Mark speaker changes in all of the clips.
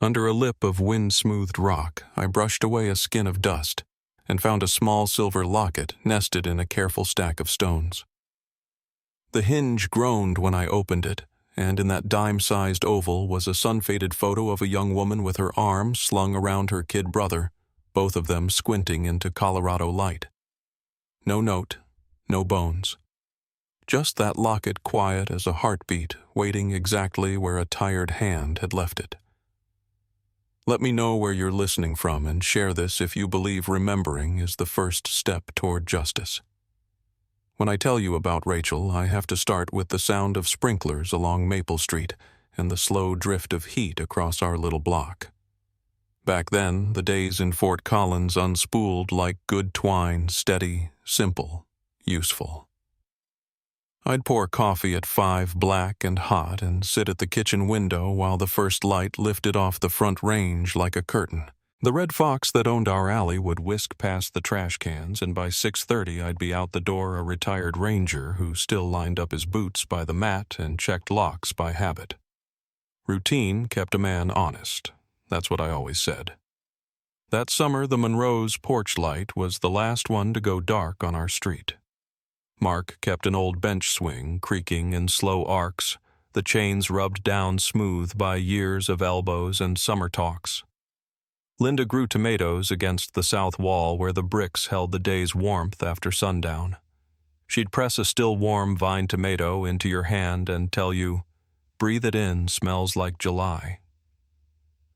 Speaker 1: Under a lip of wind-smoothed rock, I brushed away a skin of dust and found a small silver locket nested in a careful stack of stones. The hinge groaned when I opened it, and in that dime-sized oval was a sun-faded photo of a young woman with her arm slung around her kid brother, both of them squinting into Colorado light. No note, no bones. Just that locket quiet as a heartbeat, waiting exactly where a tired hand had left it. Let me know where you're listening from and share this if you believe remembering is the first step toward justice. When I tell you about Rachel, I have to start with the sound of sprinklers along Maple Street and the slow drift of heat across our little block. Back then, the days in Fort Collins unspooled like good twine, steady, simple, useful. I'd pour coffee at 5 black and hot and sit at the kitchen window while the first light lifted off the front range like a curtain. The red fox that owned our alley would whisk past the trash cans, and by 6:30 I'd be out the door, a retired ranger who still lined up his boots by the mat and checked locks by habit. Routine kept a man honest. That's what I always said. That summer, the Monroe's porch light was the last one to go dark on our street. Mark kept an old bench swing, creaking in slow arcs, the chains rubbed down smooth by years of elbows and summer talks. Linda grew tomatoes against the south wall where the bricks held the day's warmth after sundown. She'd press a still warm vine tomato into your hand and tell you, "Breathe it in, smells like July."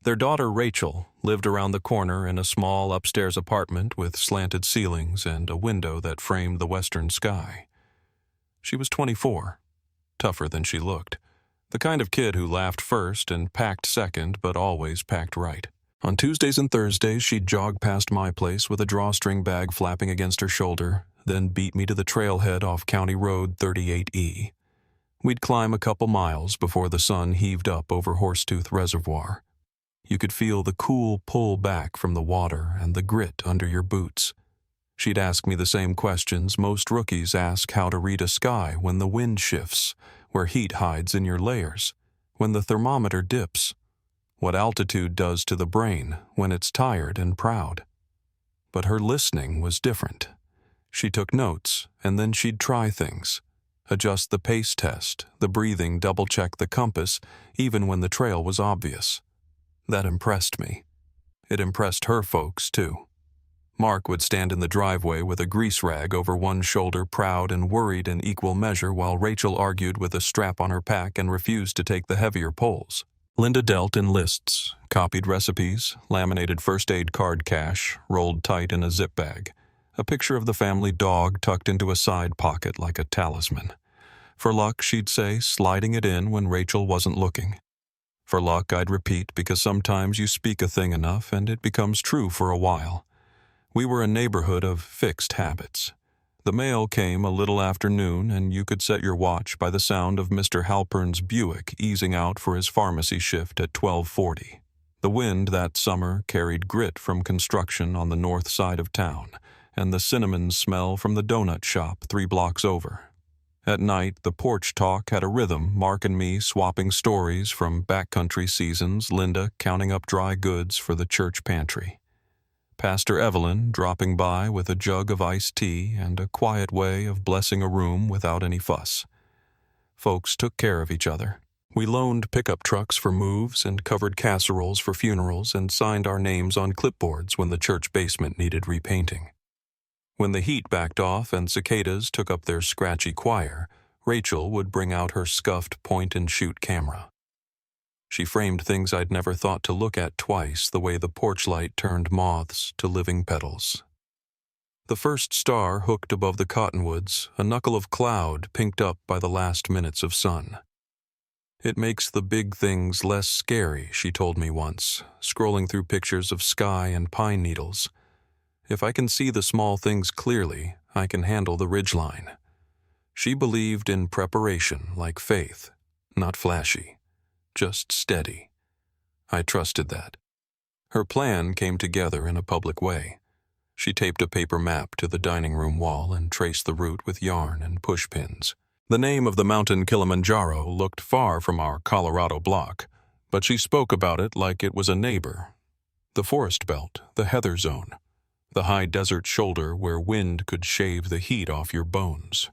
Speaker 1: Their daughter Rachel lived around the corner in a small upstairs apartment with slanted ceilings and a window that framed the western sky. She was 24, tougher than she looked, the kind of kid who laughed first and packed second but always packed right. On Tuesdays and Thursdays, she'd jog past my place with a drawstring bag flapping against her shoulder, then beat me to the trailhead off County Road 38E. We'd climb a couple miles before the sun heaved up over Horsetooth Reservoir. You could feel the cool pull back from the water and the grit under your boots. She'd ask me the same questions most rookies ask: how to read a sky when the wind shifts, where heat hides in your layers, when the thermometer dips, what altitude does to the brain when it's tired and proud. But her listening was different. She took notes, and then she'd try things, adjust the pace test, the breathing, double-check the compass, even when the trail was obvious. That impressed me. It impressed her folks, too. Mark would stand in the driveway with a grease rag over one shoulder, proud and worried in equal measure, while Rachel argued with a strap on her pack and refused to take the heavier poles. Linda dealt in lists, copied recipes, laminated first aid card cash, rolled tight in a zip bag, a picture of the family dog tucked into a side pocket like a talisman. For luck, she'd say, sliding it in when Rachel wasn't looking. For luck, I'd repeat, because sometimes you speak a thing enough and it becomes true for a while. We were a neighborhood of fixed habits. The mail came a little after noon, and you could set your watch by the sound of Mr. Halpern's Buick easing out for his pharmacy shift at 12:40. The wind that summer carried grit from construction on the north side of town, and the cinnamon smell from the donut shop 3 blocks over. At night, the porch talk had a rhythm, Mark and me swapping stories from backcountry seasons, Linda counting up dry goods for the church pantry. Pastor Evelyn dropping by with a jug of iced tea and a quiet way of blessing a room without any fuss. Folks took care of each other. We loaned pickup trucks for moves and covered casseroles for funerals and signed our names on clipboards when the church basement needed repainting. When the heat backed off and cicadas took up their scratchy choir, Rachel would bring out her scuffed point-and-shoot camera. She framed things I'd never thought to look at twice, the way the porch light turned moths to living petals. The first star hooked above the cottonwoods, a knuckle of cloud pinked up by the last minutes of sun. "It makes the big things less scary," she told me once, scrolling through pictures of sky and pine needles. "If I can see the small things clearly, I can handle the ridgeline." She believed in preparation like faith, not flashy, just steady. I trusted that. Her plan came together in a public way. She taped a paper map to the dining room wall and traced the route with yarn and push pins. The name of the mountain Kilimanjaro looked far from our Colorado block, but she spoke about it like it was a neighbor. The forest belt, the heather zone, the high desert shoulder where wind could shave the heat off your bones.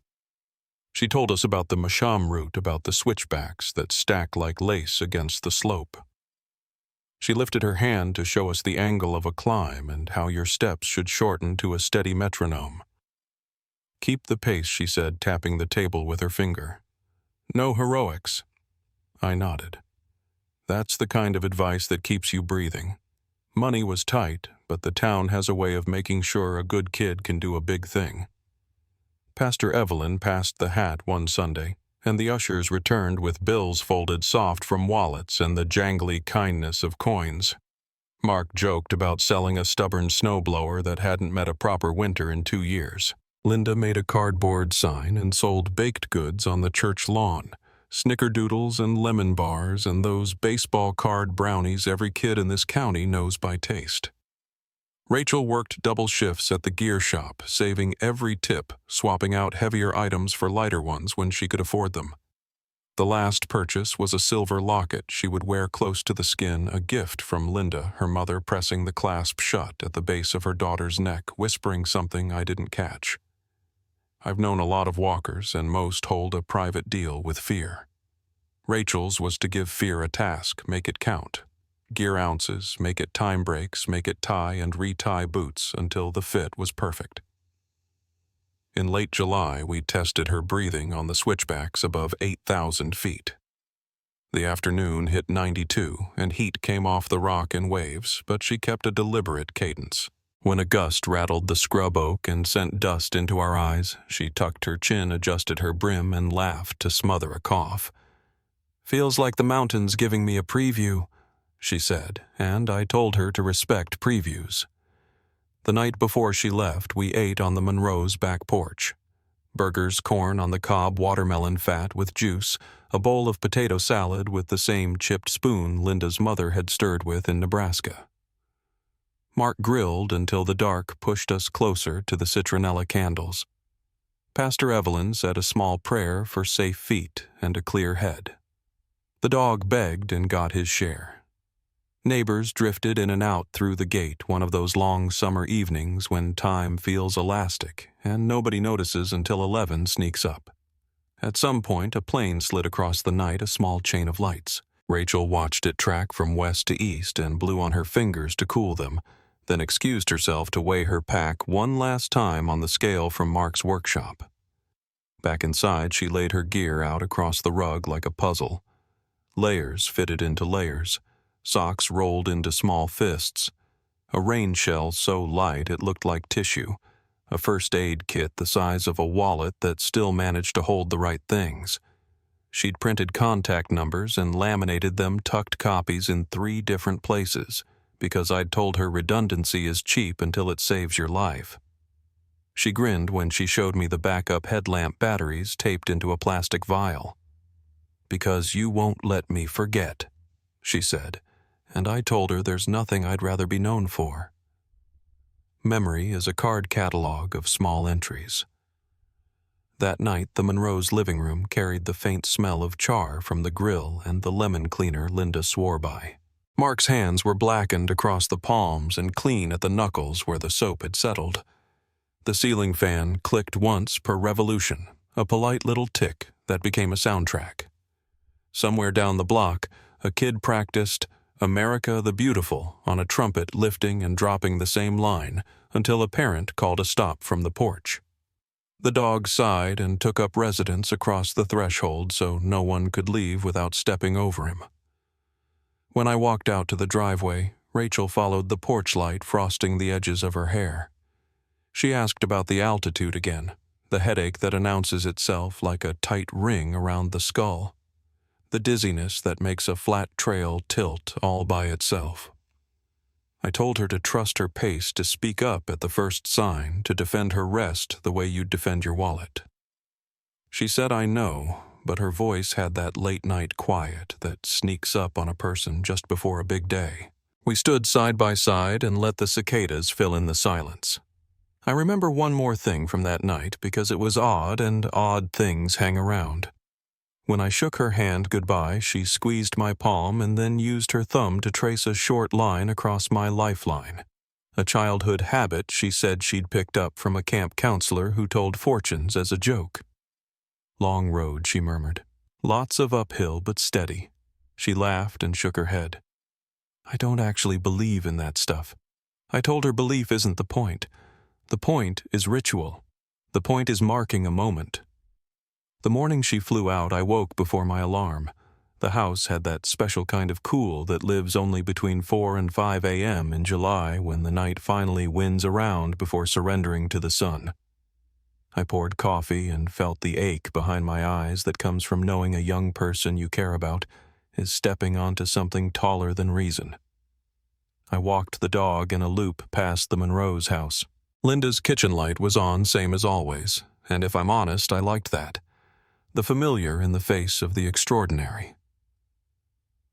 Speaker 1: She told us about the masham route, about the switchbacks that stack like lace against the slope. She lifted her hand to show us the angle of a climb and how your steps should shorten to a steady metronome. "Keep the pace," she said, tapping the table with her finger. "No heroics." I nodded. That's the kind of advice that keeps you breathing. Money was tight, but the town has a way of making sure a good kid can do a big thing. Pastor Evelyn passed the hat one Sunday, and the ushers returned with bills folded soft from wallets and the jangly kindness of coins. Mark joked about selling a stubborn snowblower that hadn't met a proper winter in 2 years. Linda made a cardboard sign and sold baked goods on the church lawn, snickerdoodles and lemon bars and those baseball card brownies every kid in this county knows by taste. Rachel worked double shifts at the gear shop, saving every tip, swapping out heavier items for lighter ones when she could afford them. The last purchase was a silver locket she would wear close to the skin, a gift from Linda, her mother pressing the clasp shut at the base of her daughter's neck, whispering something I didn't catch. I've known a lot of walkers, and most hold a private deal with fear. Rachel's was to give fear a task, make it count. Gear ounces, make it time breaks, make it tie and retie boots until the fit was perfect. In late July, we tested her breathing on the switchbacks above 8,000 feet. The afternoon hit 92, and heat came off the rock in waves, but she kept a deliberate cadence. When a gust rattled the scrub oak and sent dust into our eyes, she tucked her chin, adjusted her brim, and laughed to smother a cough. "Feels like the mountains giving me a preview," she said, and I told her to respect previews. The night before she left, we ate on the Monroe's back porch. Burgers, corn on the cob, watermelon fat with juice, a bowl of potato salad with the same chipped spoon Linda's mother had stirred with in Nebraska. Mark grilled until the dark pushed us closer to the citronella candles. Pastor Evelyn said a small prayer for safe feet and a clear head. The dog begged and got his share. Neighbors drifted in and out through the gate one of those long summer evenings when time feels elastic and nobody notices until 11 sneaks up. At some point, a plane slid across the night, a small chain of lights. Rachel watched it track from west to east and blew on her fingers to cool them, then excused herself to weigh her pack one last time on the scale from Mark's workshop. Back inside, she laid her gear out across the rug like a puzzle. Layers fitted into layers. Socks rolled into small fists. A rain shell so light it looked like tissue. A first aid kit the size of a wallet that still managed to hold the right things. She'd printed contact numbers and laminated them tucked copies in 3 different places, because I'd told her redundancy is cheap until it saves your life. She grinned when she showed me the backup headlamp batteries taped into a plastic vial. "Because you won't let me forget," she said, and I told her there's nothing I'd rather be known for. Memory is a card catalog of small entries. That night, the Monroe's living room carried the faint smell of char from the grill and the lemon cleaner Linda swore by. Mark's hands were blackened across the palms and clean at the knuckles where the soap had settled. The ceiling fan clicked once per revolution, a polite little tick that became a soundtrack. Somewhere down the block, a kid practiced "America the Beautiful" on a trumpet, lifting and dropping the same line until a parent called a stop from the porch. The dog sighed and took up residence across the threshold so no one could leave without stepping over him. When I walked out to the driveway, Rachel followed the porch light frosting the edges of her hair. She asked about the altitude again, the headache that announces itself like a tight ring around the skull. The dizziness that makes a flat trail tilt all by itself. I told her to trust her pace, to speak up at the first sign, to defend her rest the way you'd defend your wallet. She said I know, but her voice had that late-night quiet that sneaks up on a person just before a big day. We stood side by side and let the cicadas fill in the silence. I remember one more thing from that night because it was odd and odd things hang around. When I shook her hand goodbye, she squeezed my palm and then used her thumb to trace a short line across my lifeline. A childhood habit she said she'd picked up from a camp counselor who told fortunes as a joke. "Long road," she murmured. "Lots of uphill, but steady." She laughed and shook her head. "I don't actually believe in that stuff." I told her belief isn't the point. The point is ritual. The point is marking a moment. The morning she flew out, I woke before my alarm. The house had that special kind of cool that lives only between 4 and 5 a.m. in July when the night finally winds around before surrendering to the sun. I poured coffee and felt the ache behind my eyes that comes from knowing a young person you care about is stepping onto something taller than reason. I walked the dog in a loop past the Monroe's house. Linda's kitchen light was on, same as always, and if I'm honest, I liked that. The familiar in the face of the extraordinary.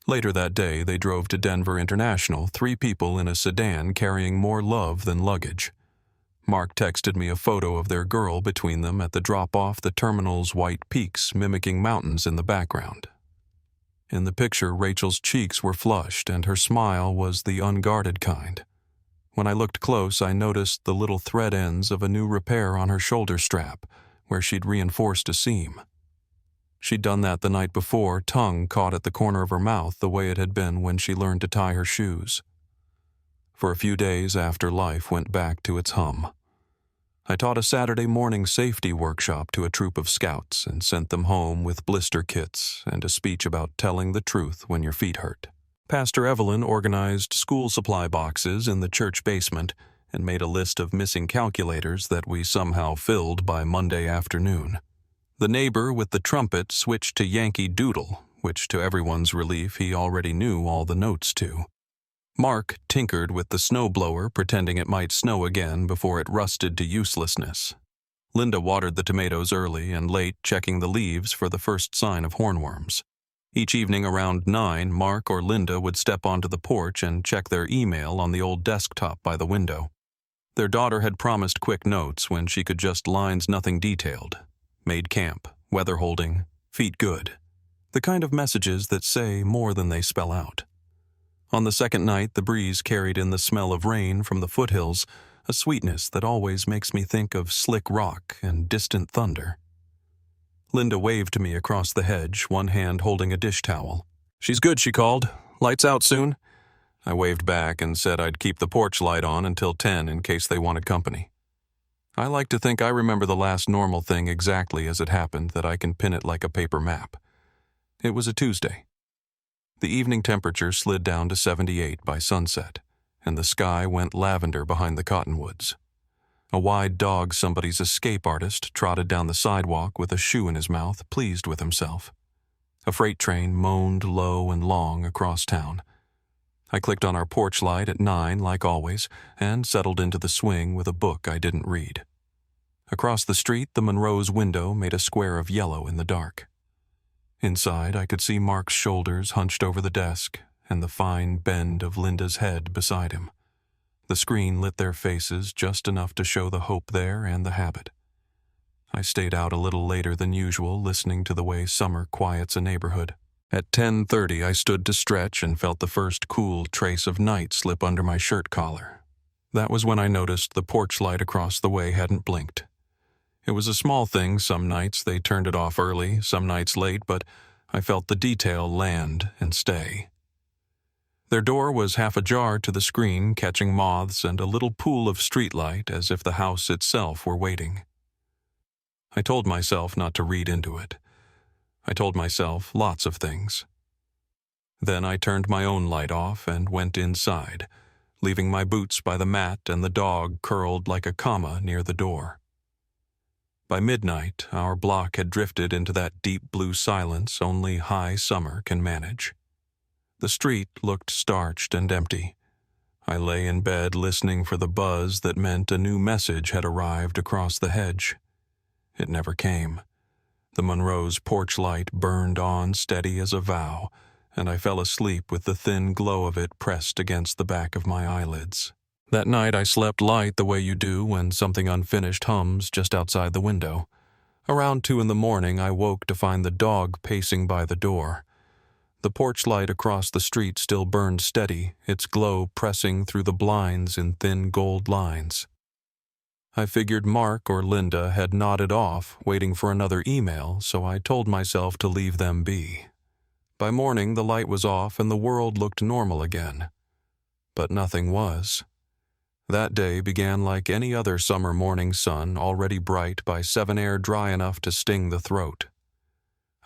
Speaker 1: Later that day, they drove to Denver International, 3 people in a sedan carrying more love than luggage. Mark texted me a photo of their girl between them at the drop-off, the terminal's white peaks mimicking mountains in the background. In the picture, Rachel's cheeks were flushed and her smile was the unguarded kind. When I looked close, I noticed the little thread ends of a new repair on her shoulder strap, where she'd reinforced a seam. She'd done that the night before, tongue caught at the corner of her mouth the way it had been when she learned to tie her shoes. For a few days after life went back to its hum. I taught a Saturday morning safety workshop to a troop of scouts and sent them home with blister kits and a speech about telling the truth when your feet hurt. Pastor Evelyn organized school supply boxes in the church basement and made a list of missing calculators that we somehow filled by Monday afternoon. The neighbor with the trumpet switched to Yankee Doodle, which to everyone's relief he already knew all the notes to. Mark tinkered with the snowblower, pretending it might snow again before it rusted to uselessness. Linda watered the tomatoes early and late, checking the leaves for the first sign of hornworms. Each evening around 9, Mark or Linda would step onto the porch and check their email on the old desktop by the window. Their daughter had promised quick notes when she could just lines nothing detailed. Made camp, weather holding, feet good. The kind of messages that say more than they spell out. On the second night, the breeze carried in the smell of rain from the foothills, a sweetness that always makes me think of slick rock and distant thunder. Linda waved to me across the hedge, one hand holding a dish towel. "She's good," she called. "Lights out soon?" I waved back and said I'd keep the porch light on until 10 in case they wanted company. I like to think I remember the last normal thing exactly as it happened, that I can pin it like a paper map. It was a Tuesday. The evening temperature slid down to 78 by sunset, and the sky went lavender behind the cottonwoods. A wide dog, somebody's escape artist, trotted down the sidewalk with a shoe in his mouth, pleased with himself. A freight train moaned low and long across town. I clicked on our porch light at 9, like always, and settled into the swing with a book I didn't read. Across the street, the Monroe's window made a square of yellow in the dark. Inside, I could see Mark's shoulders hunched over the desk and the fine bend of Linda's head beside him. The screen lit their faces just enough to show the hope there and the habit. I stayed out a little later than usual, listening to the way summer quiets a neighborhood. At 10:30, I stood to stretch and felt the first cool trace of night slip under my shirt collar. That was when I noticed the porch light across the way hadn't blinked. It was a small thing. Some nights they turned it off early, some nights late, but I felt the detail land and stay. Their door was half ajar to the screen, catching moths and a little pool of streetlight as if the house itself were waiting. I told myself not to read into it. I told myself lots of things. Then I turned my own light off and went inside, leaving my boots by the mat and the dog curled like a comma near the door. By midnight, our block had drifted into that deep blue silence only high summer can manage. The street looked starched and empty. I lay in bed listening for the buzz that meant a new message had arrived across the hedge. It never came. The Monroe's porch light burned on steady as a vow, and I fell asleep with the thin glow of it pressed against the back of my eyelids. That night I slept light the way you do when something unfinished hums just outside the window. Around 2 in the morning, I woke to find the dog pacing by the door. The porch light across the street still burned steady, its glow pressing through the blinds in thin gold lines. I figured Mark or Linda had nodded off, waiting for another email, so I told myself to leave them be. By morning, the light was off and the world looked normal again. But nothing was. That day began like any other summer morning sun, already bright by 7 air dry enough to sting the throat.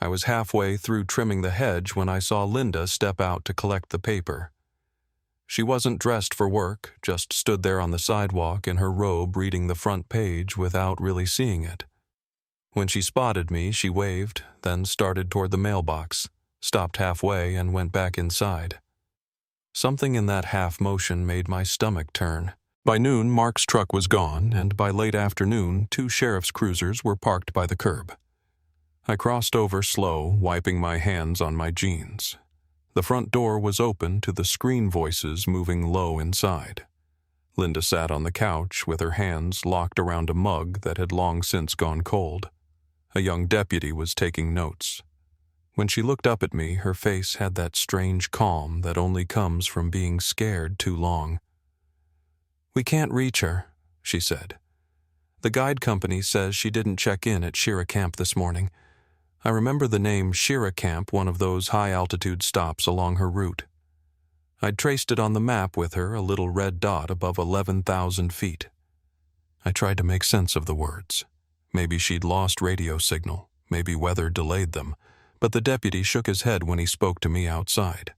Speaker 1: I was halfway through trimming the hedge when I saw Linda step out to collect the paper. She wasn't dressed for work, just stood there on the sidewalk in her robe reading the front page without really seeing it. When she spotted me, she waved, then started toward the mailbox, stopped halfway and went back inside. Something in that half motion made my stomach turn. By noon, Mark's truck was gone, and by late afternoon, 2 sheriff's cruisers were parked by the curb. I crossed over slow, wiping my hands on my jeans. The front door was open to the screen voices moving low inside. Linda sat on the couch with her hands locked around a mug that had long since gone cold. A young deputy was taking notes. When she looked up at me, her face had that strange calm that only comes from being scared too long. "We can't reach her," she said. "The guide company says she didn't check in at Shira Camp this morning." I remember the name Shira Camp, one of those high-altitude stops along her route. I'd traced it on the map with her, a little red dot above 11,000 feet. I tried to make sense of the words. Maybe she'd lost radio signal, maybe weather delayed them, but the deputy shook his head when he spoke to me outside.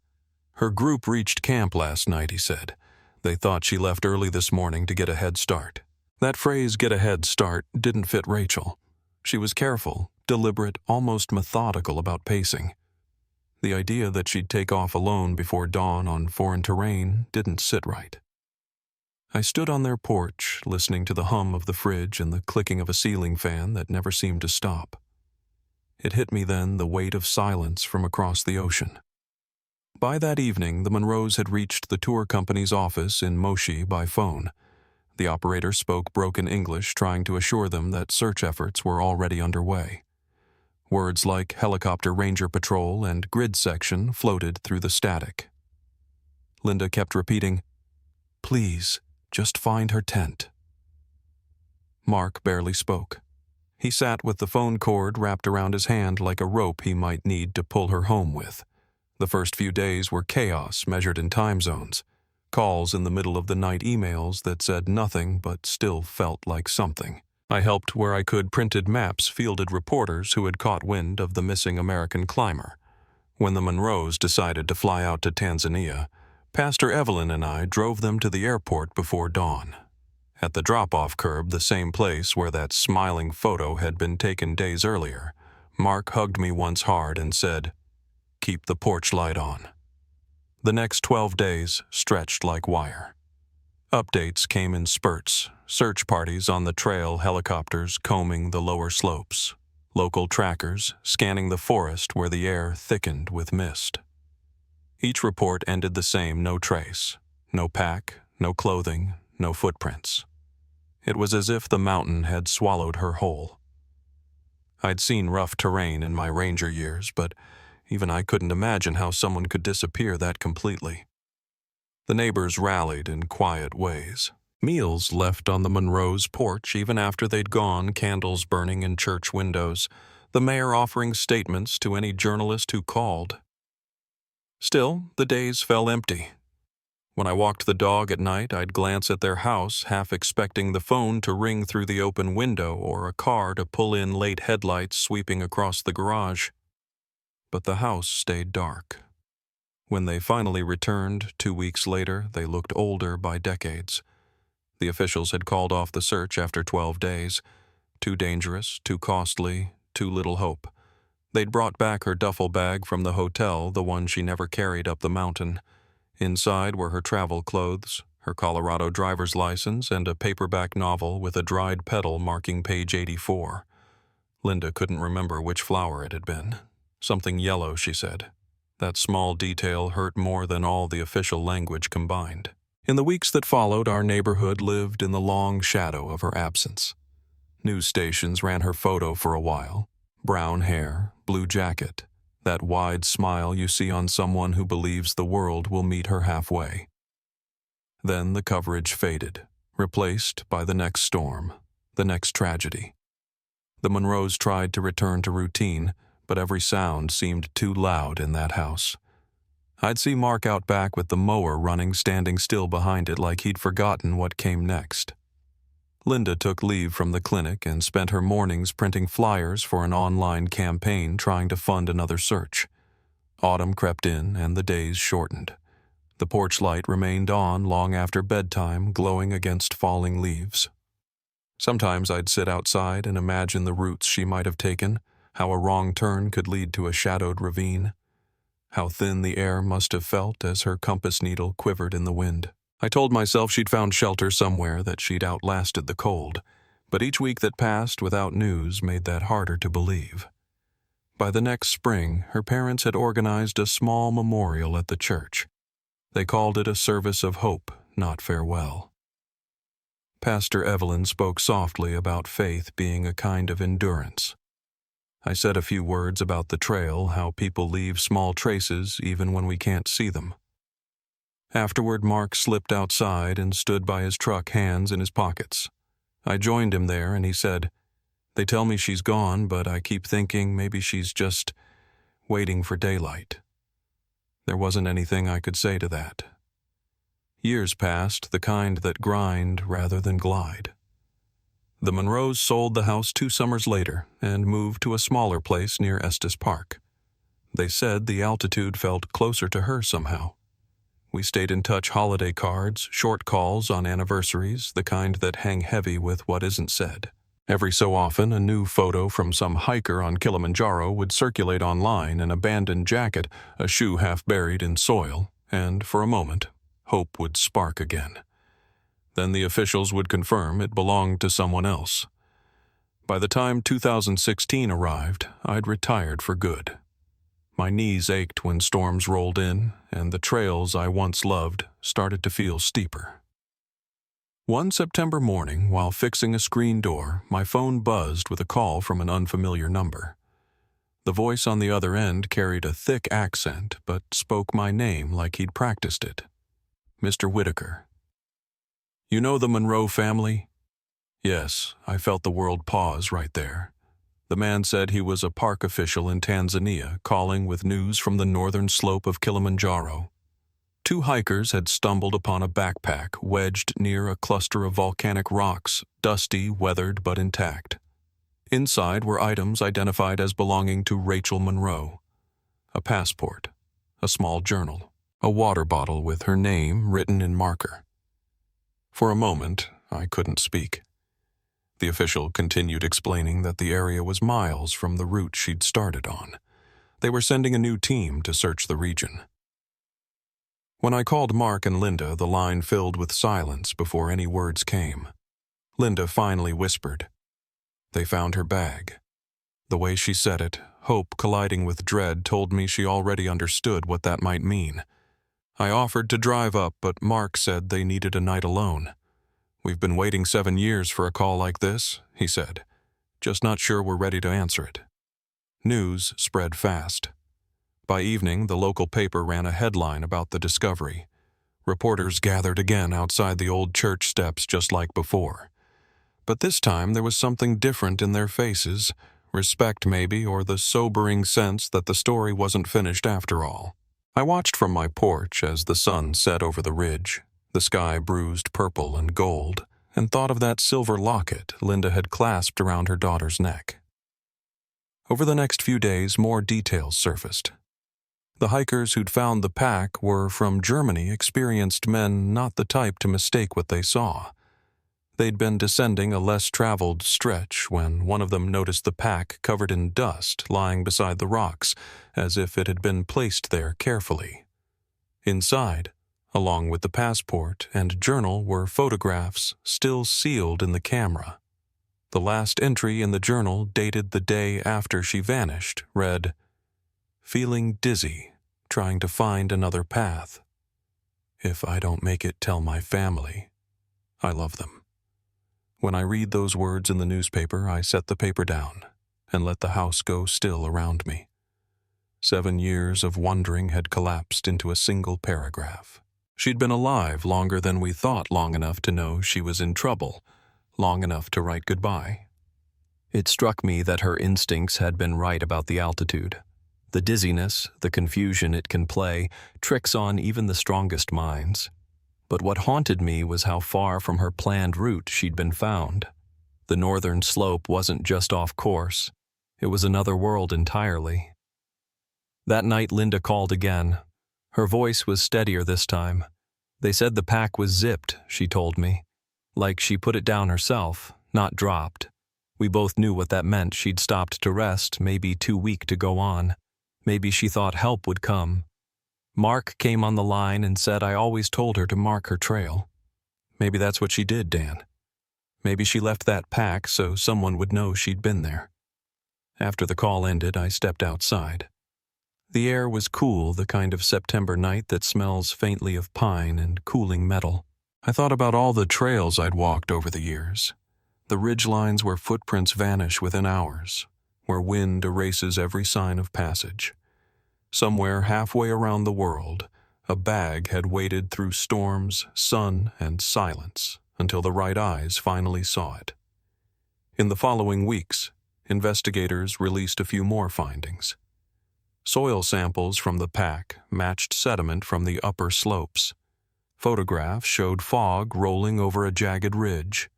Speaker 1: "Her group reached camp last night," he said. "They thought she left early this morning to get a head start." That phrase, "get a head start," didn't fit Rachel. She was careful, deliberate, almost methodical about pacing. The idea that she'd take off alone before dawn on foreign terrain didn't sit right. I stood on their porch, listening to the hum of the fridge and the clicking of a ceiling fan that never seemed to stop. It hit me then, the weight of silence from across the ocean. By that evening, the Monroes had reached the tour company's office in Moshi by phone. The operator spoke broken English, trying to assure them that search efforts were already underway. Words like helicopter ranger patrol and grid section floated through the static. Linda kept repeating, "Please, just find her tent." Mark barely spoke. He sat with the phone cord wrapped around his hand like a rope he might need to pull her home with. The first few days were chaos measured in time zones. Calls in the middle of the night, emails that said nothing but still felt like something. I helped where I could, printed maps, fielded reporters who had caught wind of the missing American climber. When the Monroes decided to fly out to Tanzania, Pastor Evelyn and I drove them to the airport before dawn. At the drop-off curb, the same place where that smiling photo had been taken days earlier, Mark hugged me once hard and said, "Keep the porch light on." The next 12 days stretched like wire. Updates came in spurts, search parties on the trail, helicopters combing the lower slopes, local trackers scanning the forest where the air thickened with mist. Each report ended the same: no trace, no pack, no clothing, no footprints. It was as if the mountain had swallowed her whole. I'd seen rough terrain in my ranger years, but even I couldn't imagine how someone could disappear that completely. The neighbors rallied in quiet ways. Meals left on the Monroes' porch even after they'd gone, candles burning in church windows, the mayor offering statements to any journalist who called. Still, the days fell empty. When I walked the dog at night, I'd glance at their house, half expecting the phone to ring through the open window or a car to pull in, late headlights sweeping across the garage. But the house stayed dark. When they finally returned 2 weeks later, they looked older by decades. The officials had called off the search after 12 days. Too dangerous, too costly, too little hope. They'd brought back her duffel bag from the hotel, the one she never carried up the mountain. Inside were her travel clothes, her Colorado driver's license, and a paperback novel with a dried petal marking page 84. Linda couldn't remember which flower it had been. Something yellow, she said. That small detail hurt more than all the official language combined. In the weeks that followed, our neighborhood lived in the long shadow of her absence. News stations ran her photo for a while. Brown hair, blue jacket, that wide smile you see on someone who believes the world will meet her halfway. Then the coverage faded, replaced by the next storm, the next tragedy. The Monroes tried to return to routine, but every sound seemed too loud in that house. I'd see Mark out back with the mower running, standing still behind it like he'd forgotten what came next. Linda took leave from the clinic and spent her mornings printing flyers for an online campaign trying to fund another search. Autumn crept in and the days shortened. The porch light remained on long after bedtime, glowing against falling leaves. Sometimes I'd sit outside and imagine the routes she might have taken, how a wrong turn could lead to a shadowed ravine, how thin the air must have felt as her compass needle quivered in the wind. I told myself she'd found shelter somewhere, that she'd outlasted the cold, but each week that passed without news made that harder to believe. By the next spring, her parents had organized a small memorial at the church. They called it a service of hope, not farewell. Pastor Evelyn spoke softly about faith being a kind of endurance. I said a few words about the trail, how people leave small traces even when we can't see them. Afterward, Mark slipped outside and stood by his truck, hands in his pockets. I joined him there, and he said, "They tell me she's gone, but I keep thinking maybe she's just waiting for daylight." There wasn't anything I could say to that. Years passed, the kind that grind rather than glide. The Monroes sold the house 2 summers later and moved to a smaller place near Estes Park. They said the altitude felt closer to her somehow. We stayed in touch, holiday cards, short calls on anniversaries, the kind that hang heavy with what isn't said. Every so often, a new photo from some hiker on Kilimanjaro would circulate online, an abandoned jacket, a shoe half buried in soil, and for a moment, hope would spark again. Then the officials would confirm it belonged to someone else. By the time 2016 arrived, I'd retired for good. My knees ached when storms rolled in, and the trails I once loved started to feel steeper. One September morning, while fixing a screen door, my phone buzzed with a call from an unfamiliar number. The voice on the other end carried a thick accent, but spoke my name like he'd practiced it. Mr. Whitaker. "You know the Monroe family?" Yes, I felt the world pause right there. The man said he was a park official in Tanzania, calling with news from the northern slope of Kilimanjaro. 2 hikers had stumbled upon a backpack wedged near a cluster of volcanic rocks, dusty, weathered, but intact. Inside were items identified as belonging to Rachel Monroe: a passport, a small journal, a water bottle with her name written in marker. For a moment, I couldn't speak. The official continued explaining that the area was miles from the route she'd started on. They were sending a new team to search the region. When I called Mark and Linda, the line filled with silence before any words came. Linda finally whispered, "They found her bag." The way she said it, hope colliding with dread, told me she already understood what that might mean. I offered to drive up, but Mark said they needed a night alone. "We've been waiting 7 years for a call like this," he said. "Just not sure we're ready to answer it." News spread fast. By evening, the local paper ran a headline about the discovery. Reporters gathered again outside the old church steps just like before. But this time there was something different in their faces, respect maybe, or the sobering sense that the story wasn't finished after all. I watched from my porch as the sun set over the ridge, the sky bruised purple and gold, and thought of that silver locket Linda had clasped around her daughter's neck. Over the next few days, more details surfaced. The hikers who'd found the pack were from Germany, experienced men, not the type to mistake what they saw. They'd been descending a less traveled stretch when one of them noticed the pack covered in dust lying beside the rocks, as if it had been placed there carefully. Inside, along with the passport and journal, were photographs still sealed in the camera. The last entry in the journal, dated the day after she vanished, read, "Feeling dizzy, trying to find another path. If I don't make it, tell my family. I love them." When I read those words in the newspaper, I set the paper down and let the house go still around me. 7 years of wondering had collapsed into a single paragraph. She'd been alive longer than we thought, long enough to know she was in trouble, long enough to write goodbye. It struck me that her instincts had been right about the altitude. The dizziness, the confusion it can play, tricks on even the strongest minds. But what haunted me was how far from her planned route she'd been found. The northern slope wasn't just off course. It was another world entirely. That night Linda called again. Her voice was steadier this time. They said the pack was zipped, she told me. Like she put it down herself, not dropped. We both knew what that meant. She'd stopped to rest, maybe too weak to go on. Maybe she thought help would come. Mark came on the line and said I always told her to mark her trail. Maybe that's what she did, Dan. Maybe she left that pack so someone would know she'd been there. After the call ended, I stepped outside. The air was cool, the kind of September night that smells faintly of pine and cooling metal. I thought about all the trails I'd walked over the years. The ridgelines where footprints vanish within hours, where wind erases every sign of passage. Somewhere halfway around the world, a bag had waded through storms, sun, and silence until the right eyes finally saw it. In the following weeks, investigators released a few more findings. Soil samples from the pack matched sediment from the upper slopes. Photographs showed fog rolling over a jagged ridge.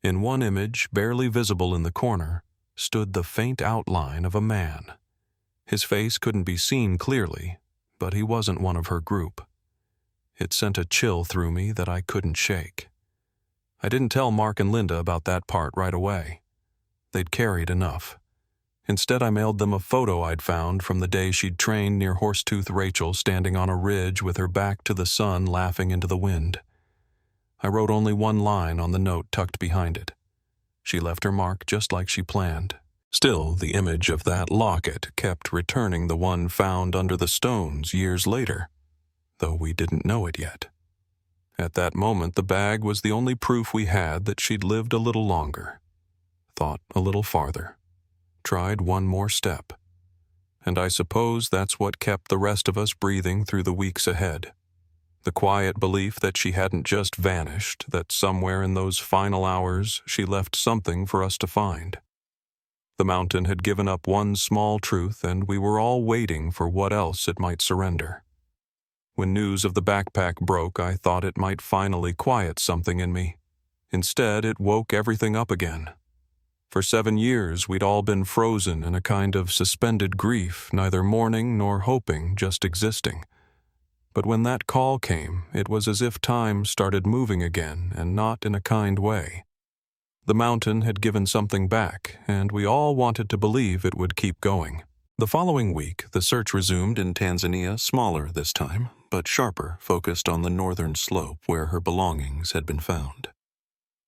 Speaker 1: In one image, barely visible in the corner, stood the faint outline of a man. His face couldn't be seen clearly, but he wasn't one of her group. It sent a chill through me that I couldn't shake. I didn't tell Mark and Linda about that part right away. They'd carried enough. Instead, I mailed them a photo I'd found from the day she'd trained near Horsetooth Rachel, standing on a ridge with her back to the sun, laughing into the wind. I wrote only one line on the note tucked behind it. She left her mark just like she planned. Still, the image of that locket kept returning, the one found under the stones years later, though we didn't know it yet. At that moment, the bag was the only proof we had that she'd lived a little longer, thought a little farther, tried one more step. And I suppose that's what kept the rest of us breathing through the weeks ahead. The quiet belief that she hadn't just vanished, that somewhere in those final hours she left something for us to find. The mountain had given up one small truth, and we were all waiting for what else it might surrender. When news of the backpack broke, I thought it might finally quiet something in me. Instead, it woke everything up again. For 7 years, we'd all been frozen in a kind of suspended grief, neither mourning nor hoping, just existing. But when that call came, it was as if time started moving again, and not in a kind way. The mountain had given something back, and we all wanted to believe it would keep going. The following week, the search resumed in Tanzania, smaller this time, but sharper, focused on the northern slope where her belongings had been found.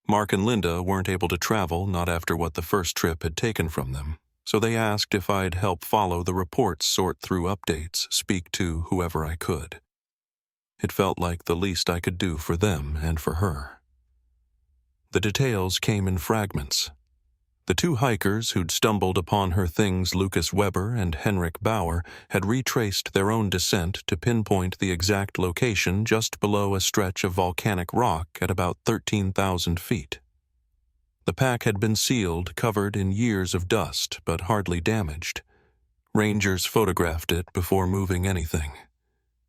Speaker 1: Mark and Linda weren't able to travel, not after what the first trip had taken from them, so they asked if I'd help follow the reports, sort through updates, speak to whoever I could. It felt like the least I could do for them and for her. The details came in fragments. The 2 hikers who'd stumbled upon her things, Lucas Weber and Henrik Bauer, had retraced their own descent to pinpoint the exact location just below a stretch of volcanic rock at about 13,000 feet. The pack had been sealed, covered in years of dust, but hardly damaged. Rangers photographed it before moving anything.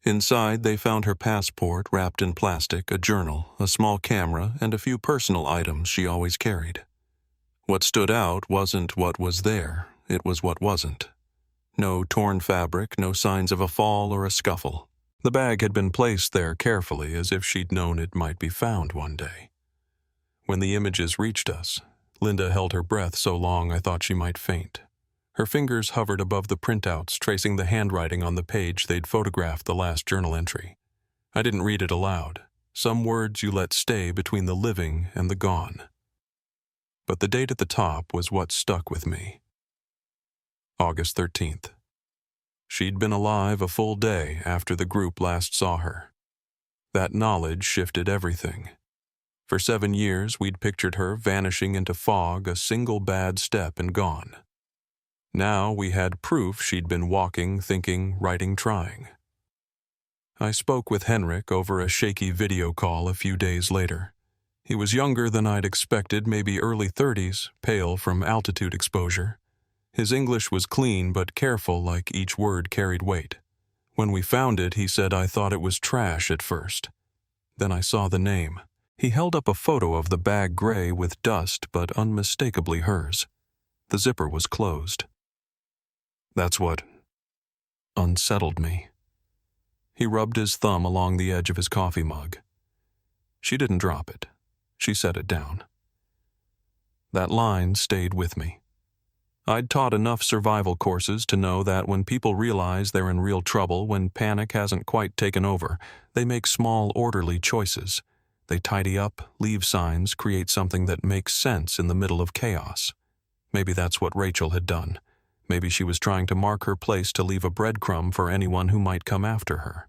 Speaker 1: Inside, they found her passport wrapped in plastic, a journal, a small camera, and a few personal items she always carried. What stood out wasn't what was there, it was what wasn't. No torn fabric, no signs of a fall or a scuffle. The bag had been placed there carefully, as if she'd known it might be found one day. When the images reached us, Linda held her breath so long I thought she might faint. Her fingers hovered above the printouts, tracing the handwriting on the page they'd photographed the last journal entry. I didn't read it aloud. Some words you let stay between the living and the gone. But the date at the top was what stuck with me. August 13th. She'd been alive a full day after the group last saw her. That knowledge shifted everything. For 7 years, we'd pictured her vanishing into fog, a single bad step and gone. Now we had proof she'd been walking, thinking, writing, trying. I spoke with Henrik over a shaky video call a few days later. He was younger than I'd expected, maybe early 30s, pale from altitude exposure. His English was clean but careful, like each word carried weight. When we found it, he said, "I thought it was trash at first. Then I saw the name." He held up a photo of the bag gray with dust, but unmistakably hers. The zipper was closed. That's what unsettled me. He rubbed his thumb along the edge of his coffee mug. She didn't drop it. She set it down. That line stayed with me. I'd taught enough survival courses to know that when people realize they're in real trouble, when panic hasn't quite taken over, they make small, orderly choices. They tidy up, leave signs, create something that makes sense in the middle of chaos. Maybe that's what Rachel had done. Maybe she was trying to mark her place to leave a breadcrumb for anyone who might come after her.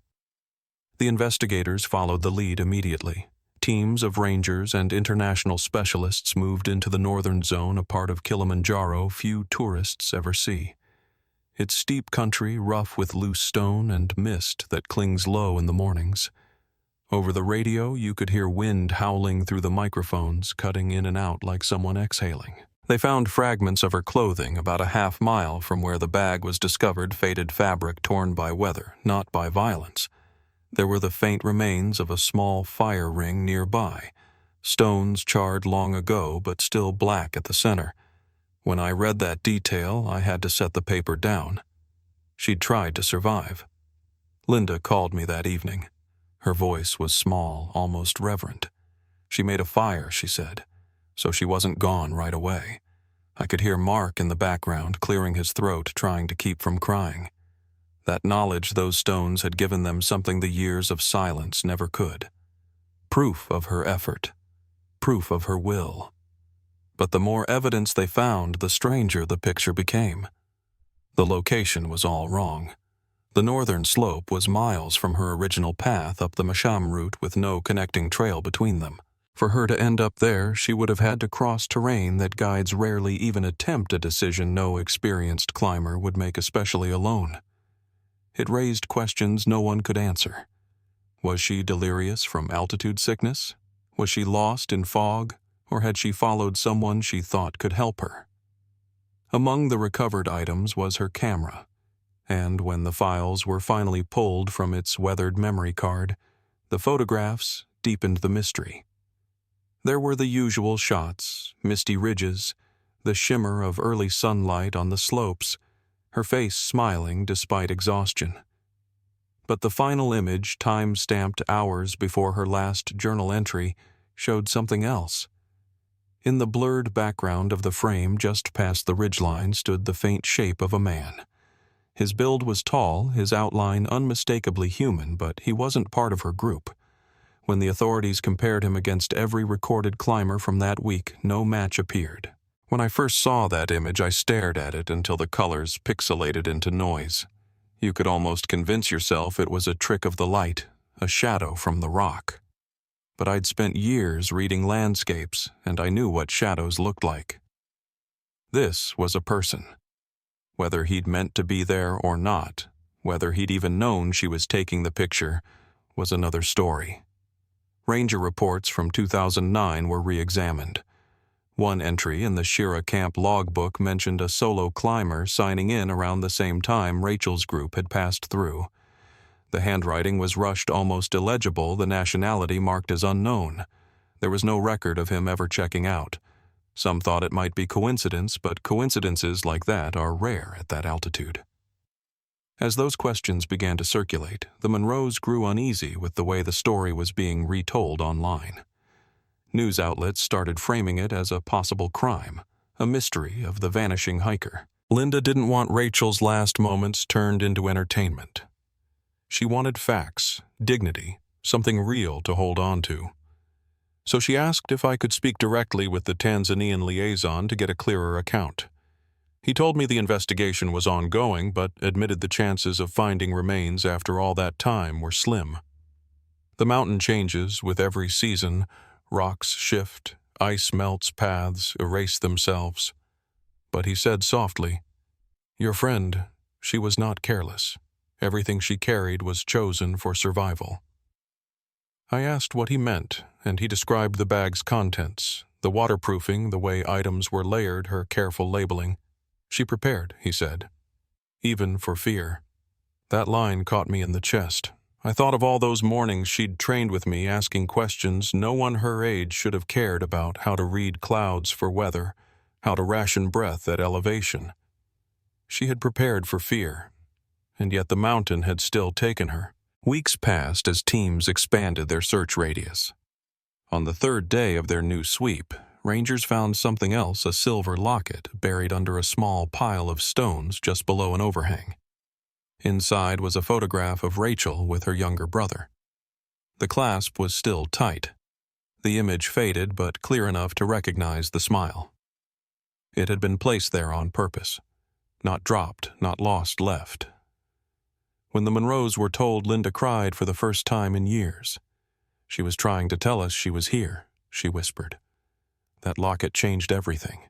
Speaker 1: The investigators followed the lead immediately. Teams of rangers and international specialists moved into the northern zone, a part of Kilimanjaro few tourists ever see. It's steep country, rough with loose stone and mist that clings low in the mornings. Over the radio, you could hear wind howling through the microphones, cutting in and out like someone exhaling. They found fragments of her clothing about a half-mile from where the bag was discovered, faded fabric torn by weather, not by violence. There were the faint remains of a small fire ring nearby, stones charred long ago but still black at the center. When I read that detail, I had to set the paper down. She'd tried to survive. Linda called me that evening. Her voice was small, almost reverent. She made a fire, she said, so she wasn't gone right away. I could hear Mark in the background clearing his throat, trying to keep from crying. That knowledge those stones had given them something the years of silence never could. Proof of her effort. Proof of her will. But the more evidence they found, the stranger the picture became. The location was all wrong. The northern slope was miles from her original path up the Masham route with no connecting trail between them. For her to end up there, she would have had to cross terrain that guides rarely even attempt a decision no experienced climber would make, especially alone. It raised questions no one could answer. Was she delirious from altitude sickness? Was she lost in fog? Or had she followed someone she thought could help her? Among the recovered items was her camera. And when the files were finally pulled from its weathered memory card, the photographs deepened the mystery. There were the usual shots, misty ridges, the shimmer of early sunlight on the slopes, her face smiling despite exhaustion. But the final image, time-stamped hours before her last journal entry, showed something else. In the blurred background of the frame just past the ridgeline stood the faint shape of a man. His build was tall, his outline unmistakably human, but he wasn't part of her group. When the authorities compared him against every recorded climber from that week, no match appeared. When I first saw that image, I stared at it until the colors pixelated into noise. You could almost convince yourself it was a trick of the light, a shadow from the rock. But I'd spent years reading landscapes, and I knew what shadows looked like. This was a person. Whether he'd meant to be there or not, whether he'd even known she was taking the picture, was another story. Ranger reports from 2009 were re-examined. One entry in the Shira Camp logbook mentioned a solo climber signing in around the same time Rachel's group had passed through. The handwriting was rushed, almost illegible, the nationality marked as unknown. There was no record of him ever checking out. Some thought it might be coincidence, but coincidences like that are rare at that altitude. As those questions began to circulate, the Monroes grew uneasy with the way the story was being retold online. News outlets started framing it as a possible crime, a mystery of the vanishing hiker. Linda didn't want Rachel's last moments turned into entertainment. She wanted facts, dignity, something real to hold on to. So she asked if I could speak directly with the Tanzanian liaison to get a clearer account. He told me the investigation was ongoing, but admitted the chances of finding remains after all that time were slim. The mountain changes with every season, Rocks shift, ice melts paths, erase themselves. But he said softly, "Your friend, she was not careless. Everything she carried was chosen for survival." I asked what he meant, and he described the bag's contents, the waterproofing, the way items were layered, her careful labeling. She prepared, he said, even for fear. That line caught me in the chest. I thought of all those mornings she'd trained with me, asking questions no one her age should have cared about: how to read clouds for weather, how to ration breath at elevation. She had prepared for fear, and yet the mountain had still taken her. Weeks passed as teams expanded their search radius. On the third day of their new sweep, rangers found something else, a silver locket buried under a small pile of stones just below an overhang. Inside was a photograph of Rachel with her younger brother. The clasp was still tight. The image faded, but clear enough to recognize the smile. It had been placed there on purpose. Not dropped, not lost, left. When the Monroes were told, Linda cried for the first time in years. "She was trying to tell us she was here," she whispered. That locket changed everything.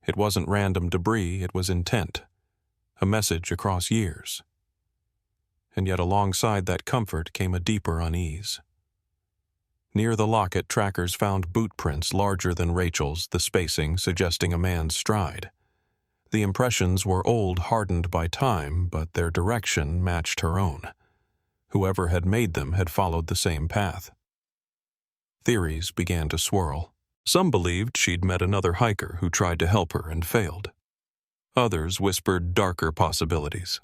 Speaker 1: It wasn't random debris, it was intent. A message across years. And yet alongside that comfort came a deeper unease. Near the locket, trackers found boot prints larger than Rachel's, the spacing suggesting a man's stride. The impressions were old, hardened by time, but their direction matched her own. Whoever had made them had followed the same path. Theories began to swirl. Some believed she'd met another hiker who tried to help her and failed. Others whispered darker possibilities.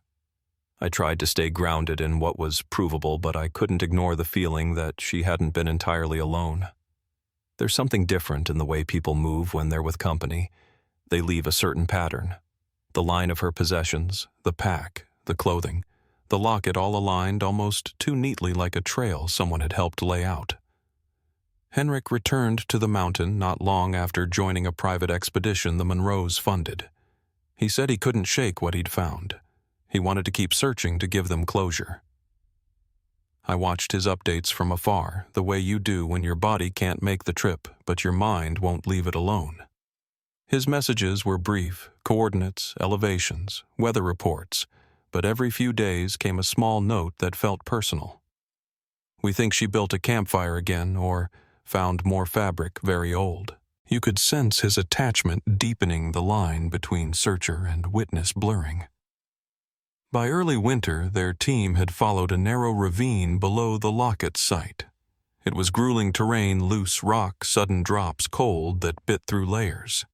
Speaker 1: I tried to stay grounded in what was provable, but I couldn't ignore the feeling that she hadn't been entirely alone. There's something different in the way people move when they're with company. They leave a certain pattern. The line of her possessions, the pack, the clothing, the locket, all aligned almost too neatly, like a trail someone had helped lay out. Henrik returned to the mountain not long after joining a private expedition the Monroes funded. He said he couldn't shake what he'd found. He wanted to keep searching to give them closure. I watched his updates from afar, the way you do when your body can't make the trip, but your mind won't leave it alone. His messages were brief: coordinates, elevations, weather reports, but every few days came a small note that felt personal. "We think she built a campfire again," or "found more fabric, very old." You could sense his attachment deepening, the line between searcher and witness blurring. By early winter, their team had followed a narrow ravine below the locket site. It was grueling terrain, loose rock, sudden drops, cold that bit through layers.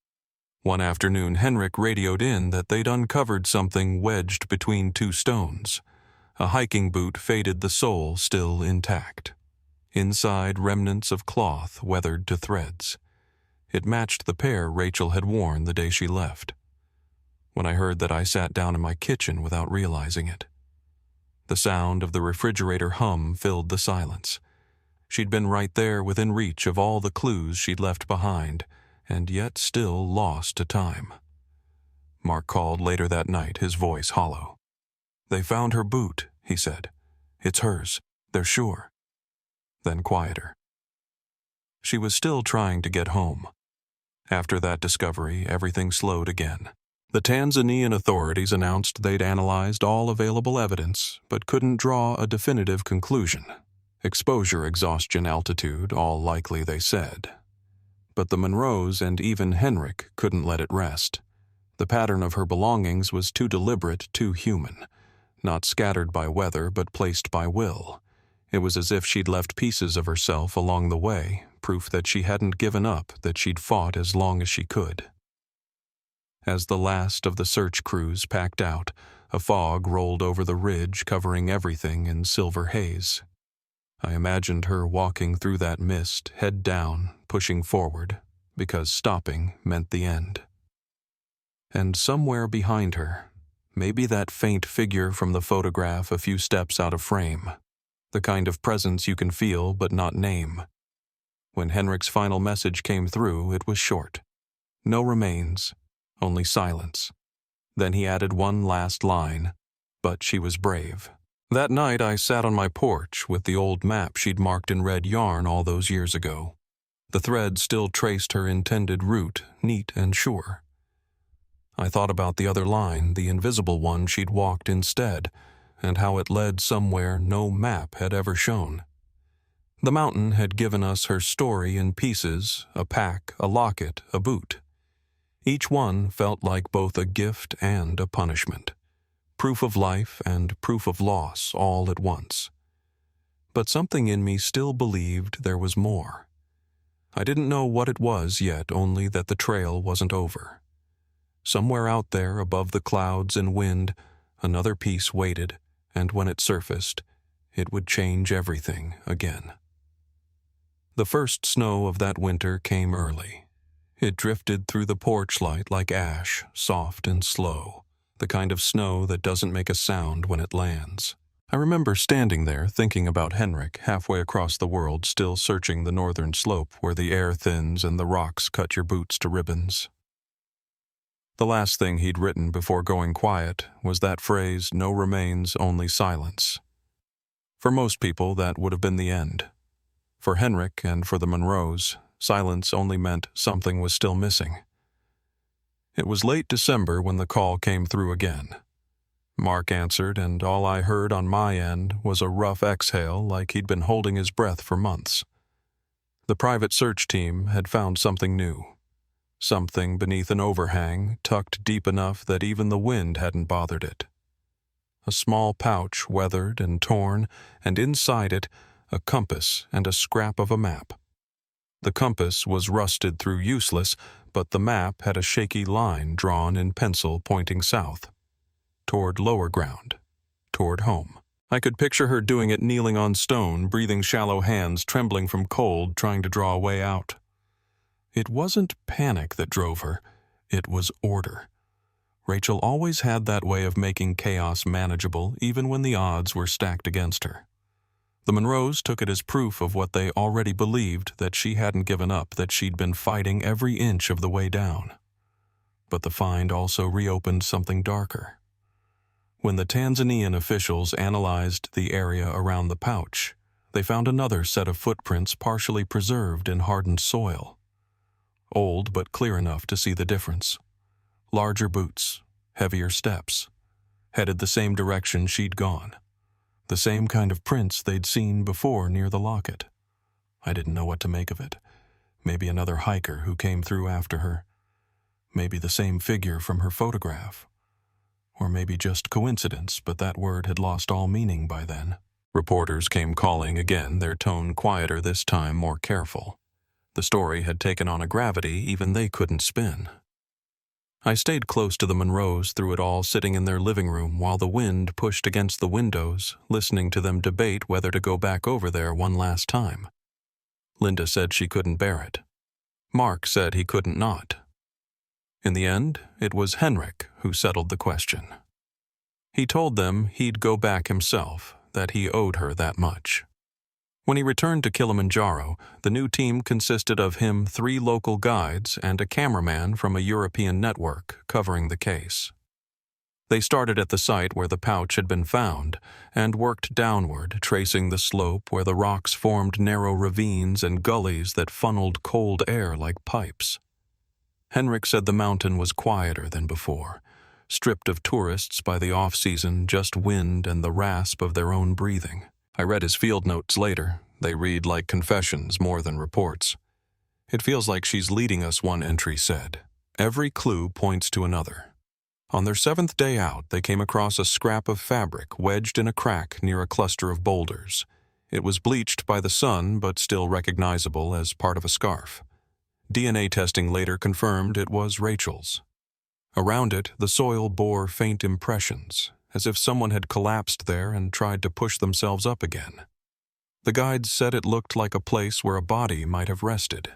Speaker 1: One afternoon, Henrik radioed in that they'd uncovered something wedged between two stones. A hiking boot, faded, the sole still intact. Inside, remnants of cloth weathered to threads. It matched the pair Rachel had worn the day she left. When I heard that, I sat down in my kitchen without realizing it. The sound of the refrigerator hum filled the silence. She'd been right there within reach of all the clues she'd left behind, and yet still lost to time. Mark called later that night, his voice hollow. "They found her boot," he said. "It's hers. They're sure." Then quieter. She was still trying to get home. After that discovery, everything slowed again. The Tanzanian authorities announced they'd analyzed all available evidence, but couldn't draw a definitive conclusion. Exposure, exhaustion, altitude, all likely, they said. But the Monroes and even Henrik couldn't let it rest. The pattern of her belongings was too deliberate, too human. Not scattered by weather, but placed by will. It was as if she'd left pieces of herself along the way, proof that she hadn't given up, that she'd fought as long as she could. As the last of the search crews packed out, a fog rolled over the ridge, covering everything in silver haze. I imagined her walking through that mist, head down, pushing forward, because stopping meant the end. And somewhere behind her, maybe that faint figure from the photograph a few steps out of frame, the kind of presence you can feel but not name. When Henrik's final message came through, it was short. No remains, only silence. Then he added one last line, "But she was brave." That night I sat on my porch with the old map she'd marked in red yarn all those years ago. The thread still traced her intended route, neat and sure. I thought about the other line, the invisible one she'd walked instead, and how it led somewhere no map had ever shown. The mountain had given us her story in pieces, a pack, a locket, a boot. Each one felt like both a gift and a punishment. Proof of life and proof of loss all at once. But something in me still believed there was more. I didn't know what it was yet, only that the trail wasn't over. Somewhere out there above the clouds and wind, another piece waited, and when it surfaced, it would change everything again. The first snow of that winter came early. It drifted through the porch light like ash, soft and slow, the kind of snow that doesn't make a sound when it lands. I remember standing there thinking about Henrik halfway across the world, still searching the northern slope where the air thins and the rocks cut your boots to ribbons. The last thing he'd written before going quiet was that phrase, "No remains, only silence." For most people, that would have been the end. For Henrik and for the Monroes, silence only meant something was still missing. It was late December when the call came through again. Mark answered, and all I heard on my end was a rough exhale like he'd been holding his breath for months. The private search team had found something new. Something beneath an overhang, tucked deep enough that even the wind hadn't bothered it. A small pouch, weathered and torn, and inside it, a compass and a scrap of a map. The compass was rusted through useless, but the map had a shaky line drawn in pencil pointing south, toward lower ground, toward home. I could picture her doing it kneeling on stone, breathing shallow hands, trembling from cold, trying to draw a way out. It wasn't panic that drove her, it was order. Rachel always had that way of making chaos manageable, even when the odds were stacked against her. The Monroes took it as proof of what they already believed, that she hadn't given up, that she'd been fighting every inch of the way down. But the find also reopened something darker. When the Tanzanian officials analyzed the area around the pouch, they found another set of footprints partially preserved in hardened soil. Old but clear enough to see the difference. Larger boots, heavier steps, headed the same direction she'd gone. The same kind of prints they'd seen before near the locket. I didn't know what to make of it. Maybe another hiker who came through after her. Maybe the same figure from her photograph. Or maybe just coincidence, but that word had lost all meaning by then. Reporters came calling again, their tone quieter this time, more careful. The story had taken on a gravity even they couldn't spin. I stayed close to the Monroes through it all, sitting in their living room while the wind pushed against the windows, listening to them debate whether to go back over there one last time. Linda said she couldn't bear it. Mark said he couldn't not. In the end, it was Henrik who settled the question. He told them he'd go back himself, that he owed her that much. When he returned to Kilimanjaro, the new team consisted of him, 3 local guides, and a cameraman from a European network covering the case. They started at the site where the pouch had been found and worked downward, tracing the slope where the rocks formed narrow ravines and gullies that funneled cold air like pipes. Henrik said the mountain was quieter than before, stripped of tourists by the off-season, just wind and the rasp of their own breathing. I read his field notes later. They read like confessions more than reports. "It feels like she's leading us," one entry said. "Every clue points to another." On their 7th day out, they came across a scrap of fabric wedged in a crack near a cluster of boulders. It was bleached by the sun, but still recognizable as part of a scarf. DNA testing later confirmed it was Rachel's. Around it, the soil bore faint impressions, as if someone had collapsed there and tried to push themselves up again. The guides said it looked like a place where a body might have rested.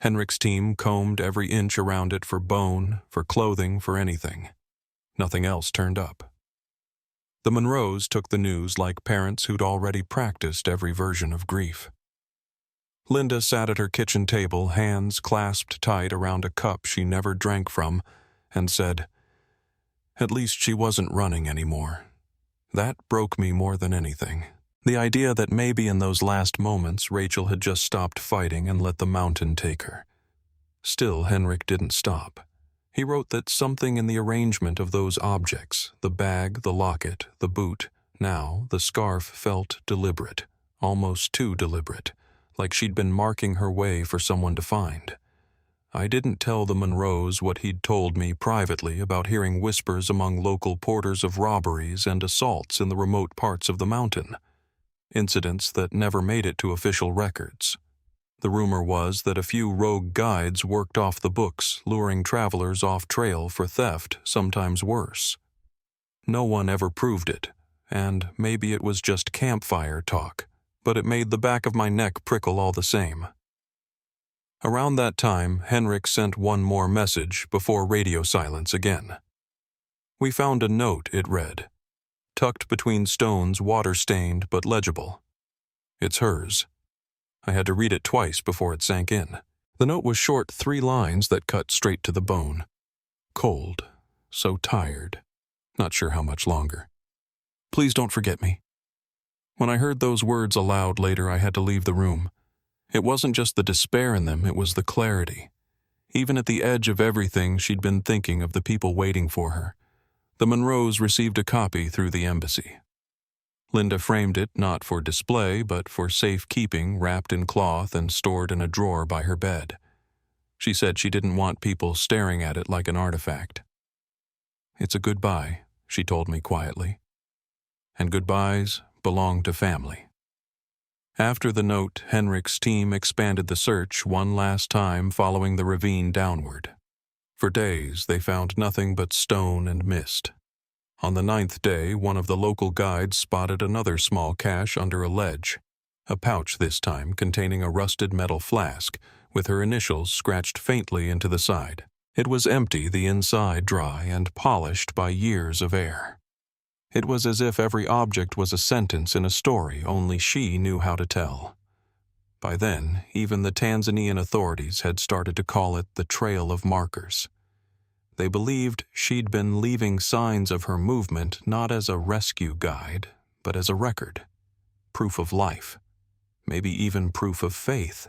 Speaker 1: Henrik's team combed every inch around it for bone, for clothing, for anything. Nothing else turned up. The Monroes took the news like parents who'd already practiced every version of grief. Linda sat at her kitchen table, hands clasped tight around a cup she never drank from, and said, "At least she wasn't running anymore. That broke me more than anything." The idea that maybe in those last moments Rachel had just stopped fighting and let the mountain take her. Still, Henrik didn't stop. He wrote that something in the arrangement of those objects, the bag, the locket, the boot, now the scarf, felt deliberate, almost too deliberate, like she'd been marking her way for someone to find. I didn't tell the Monroes what he'd told me privately about hearing whispers among local porters of robberies and assaults in the remote parts of the mountain, incidents that never made it to official records. The rumor was that a few rogue guides worked off the books, luring travelers off trail for theft, sometimes worse. No one ever proved it, and maybe it was just campfire talk, but it made the back of my neck prickle all the same. Around that time, Henrik sent one more message before radio silence again. We found a note, it read, tucked between stones, water-stained but legible. It's hers. I had to read it twice before it sank in. The note was short 3 lines that cut straight to the bone. Cold, so tired, not sure how much longer. Please don't forget me. When I heard those words aloud later, I had to leave the room. It wasn't just the despair in them, it was the clarity. Even at the edge of everything, she'd been thinking of the people waiting for her. The Monroes received a copy through the embassy. Linda framed it not for display, but for safekeeping, wrapped in cloth and stored in a drawer by her bed. She said she didn't want people staring at it like an artifact. It's a goodbye, she told me quietly. And goodbyes belong to family. After the note, Henrik's team expanded the search one last time following the ravine downward. For days, they found nothing but stone and mist. On the 9th day, one of the local guides spotted another small cache under a ledge, a pouch this time containing a rusted metal flask with her initials scratched faintly into the side. It was empty, the inside dry and polished by years of air. It was as if every object was a sentence in a story only she knew how to tell. By then, even the Tanzanian authorities had started to call it the Trail of Markers. They believed she'd been leaving signs of her movement not as a rescue guide, but as a record, proof of life, maybe even proof of faith.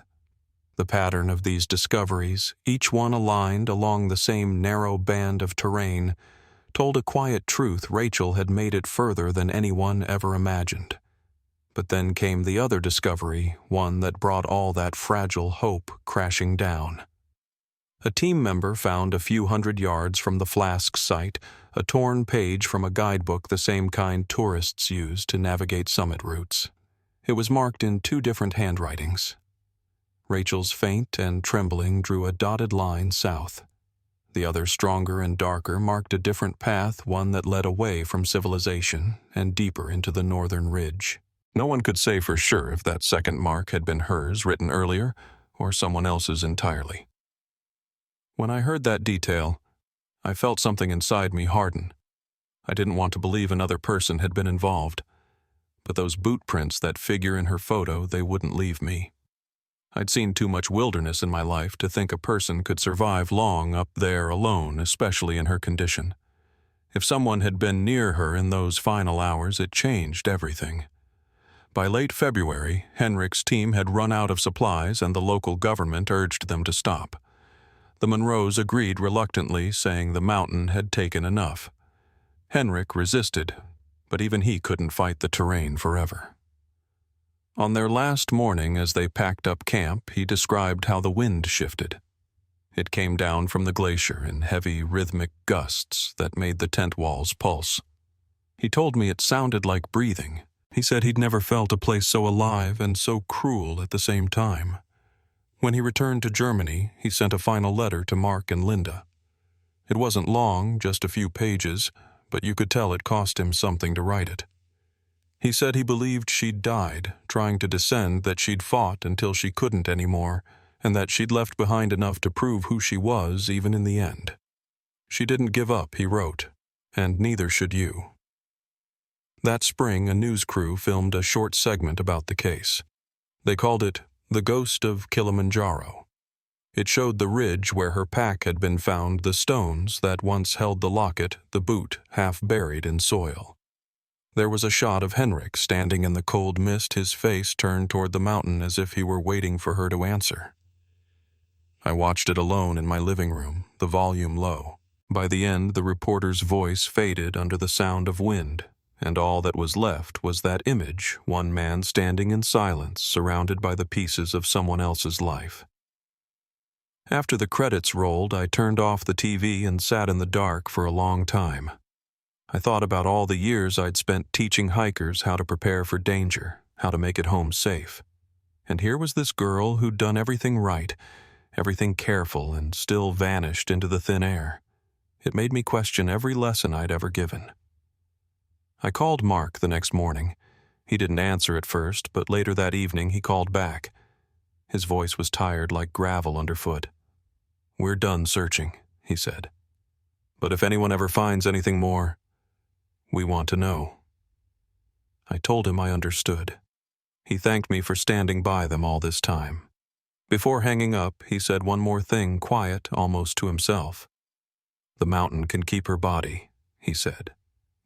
Speaker 1: The pattern of these discoveries, each one aligned along the same narrow band of terrain, told a quiet truth: Rachel had made it further than anyone ever imagined. But then came the other discovery, one that brought all that fragile hope crashing down. A team member found a few hundred yards from the flask site a torn page from a guidebook, the same kind tourists use to navigate summit routes. It was marked in 2 different handwritings. Rachel's faint and trembling drew a dotted line south. The other, stronger and darker, marked a different path, one that led away from civilization and deeper into the northern ridge. No one could say for sure if that second mark had been hers, written earlier, or someone else's entirely. When I heard that detail, I felt something inside me harden. I didn't want to believe another person had been involved, but those boot prints, that figure in her photo, they wouldn't leave me. I'd seen too much wilderness in my life to think a person could survive long up there alone, especially in her condition. If someone had been near her in those final hours, it changed everything. By late February, Henrik's team had run out of supplies and the local government urged them to stop. The Monroes agreed reluctantly, saying the mountain had taken enough. Henrik resisted, but even he couldn't fight the terrain forever. On their last morning, as they packed up camp, he described how the wind shifted. It came down from the glacier in heavy, rhythmic gusts that made the tent walls pulse. He told me it sounded like breathing. He said he'd never felt a place so alive and so cruel at the same time. When he returned to Germany, he sent a final letter to Mark and Linda. It wasn't long, just a few pages, but you could tell it cost him something to write it. He said he believed she'd died, trying to descend, that she'd fought until she couldn't anymore, and that she'd left behind enough to prove who she was even in the end. She didn't give up, he wrote, and neither should you. That spring, a news crew filmed a short segment about the case. They called it The Ghost of Kilimanjaro. It showed the ridge where her pack had been found, the stones that once held the locket, the boot half buried in soil. There was a shot of Henrik standing in the cold mist, his face turned toward the mountain as if he were waiting for her to answer. I watched it alone in my living room, the volume low. By the end, the reporter's voice faded under the sound of wind, and all that was left was that image, one man standing in silence, surrounded by the pieces of someone else's life. After the credits rolled, I turned off the TV and sat in the dark for a long time. I thought about all the years I'd spent teaching hikers how to prepare for danger, how to make it home safe. And here was this girl who'd done everything right, everything careful, and still vanished into the thin air. It made me question every lesson I'd ever given. I called Mark the next morning. He didn't answer at first, but later that evening he called back. His voice was tired like gravel underfoot. "We're done searching," he said. "But if anyone ever finds anything more, we want to know." I told him I understood. He thanked me for standing by them all this time. Before hanging up, he said one more thing, quiet, almost to himself. "The mountain can keep her body," he said,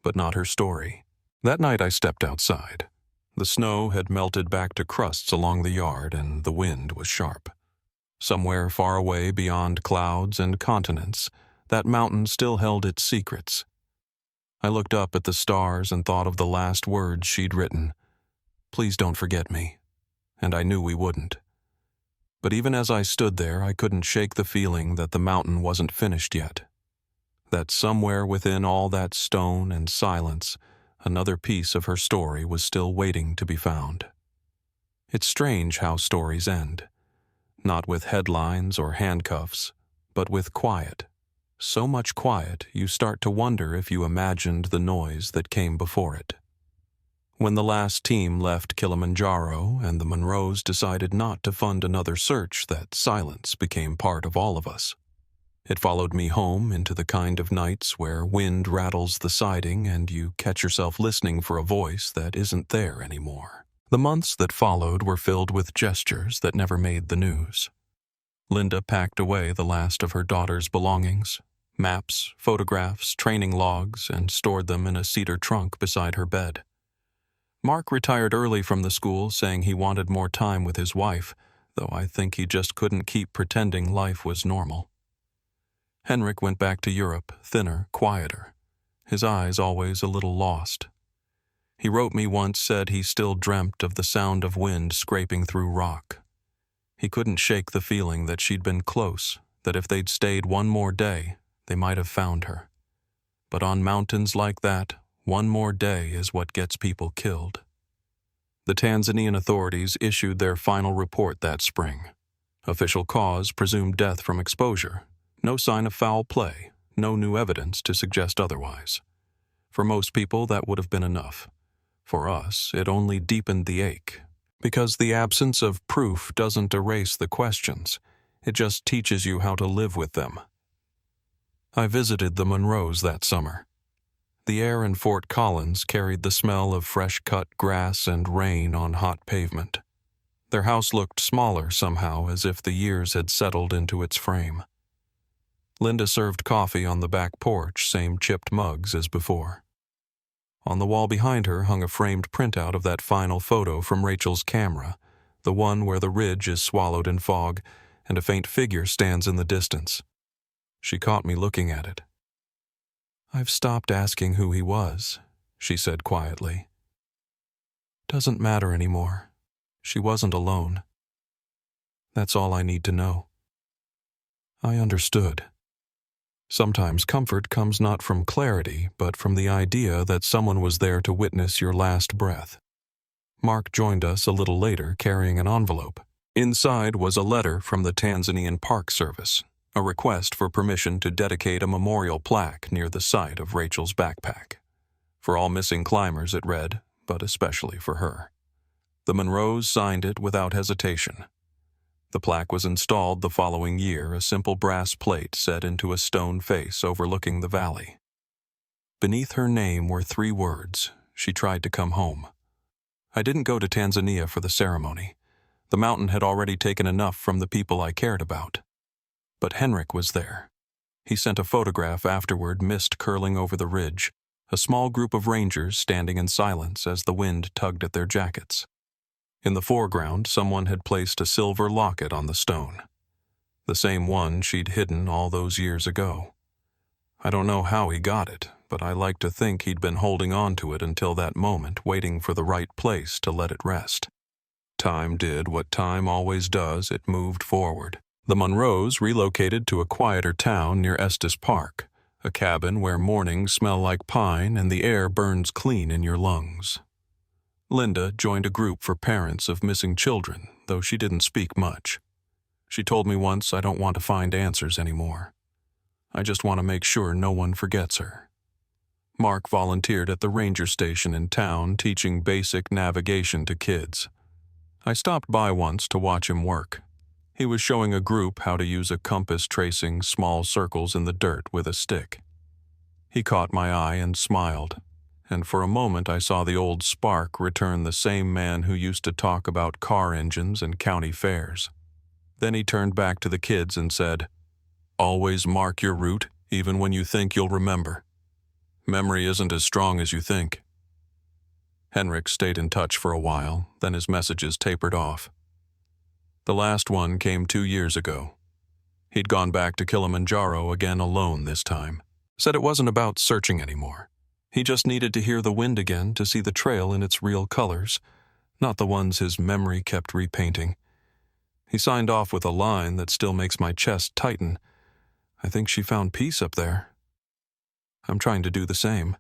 Speaker 1: "but not her story." That night I stepped outside. The snow had melted back to crusts along the yard, and the wind was sharp. Somewhere far away beyond clouds and continents, that mountain still held its secrets. I looked up at the stars and thought of the last words she'd written. "Please don't forget me." And I knew we wouldn't. But even as I stood there, I couldn't shake the feeling that the mountain wasn't finished yet. That somewhere within all that stone and silence, another piece of her story was still waiting to be found. It's strange how stories end. Not with headlines or handcuffs, but with quiet. So much quiet, you start to wonder if you imagined the noise that came before it. When the last team left Kilimanjaro and the Monroes decided not to fund another search, that silence became part of all of us. It followed me home into the kind of nights where wind rattles the siding and you catch yourself listening for a voice that isn't there anymore. The months that followed were filled with gestures that never made the news. Linda packed away the last of her daughter's belongings, maps, photographs, training logs, and stored them in a cedar trunk beside her bed. Mark retired early from the school, saying he wanted more time with his wife, though I think he just couldn't keep pretending life was normal. Henrik went back to Europe, thinner, quieter, his eyes always a little lost. He wrote me once, said he still dreamt of the sound of wind scraping through rock. He couldn't shake the feeling that she'd been close, that if they'd stayed one more day, they might have found her. But on mountains like that, one more day is what gets people killed. The Tanzanian authorities issued their final report that spring. Official cause presumed death from exposure. No sign of foul play, no new evidence to suggest otherwise. For most people, that would have been enough. For us, it only deepened the ache. Because the absence of proof doesn't erase the questions. It just teaches you how to live with them. I visited the Monroes that summer. The air in Fort Collins carried the smell of fresh-cut grass and rain on hot pavement. Their house looked smaller somehow, as if the years had settled into its frame. Linda served coffee on the back porch, same chipped mugs as before. On the wall behind her hung a framed printout of that final photo from Rachel's camera, the one where the ridge is swallowed in fog and a faint figure stands in the distance. She caught me looking at it. "I've stopped asking who he was," she said quietly. "Doesn't matter anymore. She wasn't alone. That's all I need to know." I understood. Sometimes comfort comes not from clarity, but from the idea that someone was there to witness your last breath. Mark joined us a little later carrying an envelope. Inside was a letter from the Tanzanian Park Service, a request for permission to dedicate a memorial plaque near the site of Rachel's backpack. For all missing climbers, it read, but especially for her. The Monroes signed it without hesitation. The plaque was installed the following year, a simple brass plate set into a stone face overlooking the valley. Beneath her name were 3 words: she tried to come home. I didn't go to Tanzania for the ceremony. The mountain had already taken enough from the people I cared about. But Henrik was there. He sent a photograph afterward, mist curling over the ridge, a small group of rangers standing in silence as the wind tugged at their jackets. In the foreground, someone had placed a silver locket on the stone, the same one she'd hidden all those years ago. I don't know how he got it, but I like to think he'd been holding on to it until that moment, waiting for the right place to let it rest. Time did what time always does, it moved forward. The Monroes relocated to a quieter town near Estes Park, a cabin where mornings smell like pine and the air burns clean in your lungs. Linda joined a group for parents of missing children, though she didn't speak much. She told me once, "I don't want to find answers anymore. I just want to make sure no one forgets her." Mark volunteered at the ranger station in town, teaching basic navigation to kids. I stopped by once to watch him work. He was showing a group how to use a compass, tracing small circles in the dirt with a stick. He caught my eye and smiled, and for a moment I saw the old spark return, the same man who used to talk about car engines and county fairs. Then he turned back to the kids and said, "Always mark your route, even when you think you'll remember. Memory isn't as strong as you think." Henrik stayed in touch for a while, then his messages tapered off. The last one came 2 years ago. He'd gone back to Kilimanjaro again, alone this time. Said it wasn't about searching anymore. He just needed to hear the wind again to see the trail in its real colors, not the ones his memory kept repainting. He signed off with a line that still makes my chest tighten. "I think she found peace up there. I'm trying to do the same."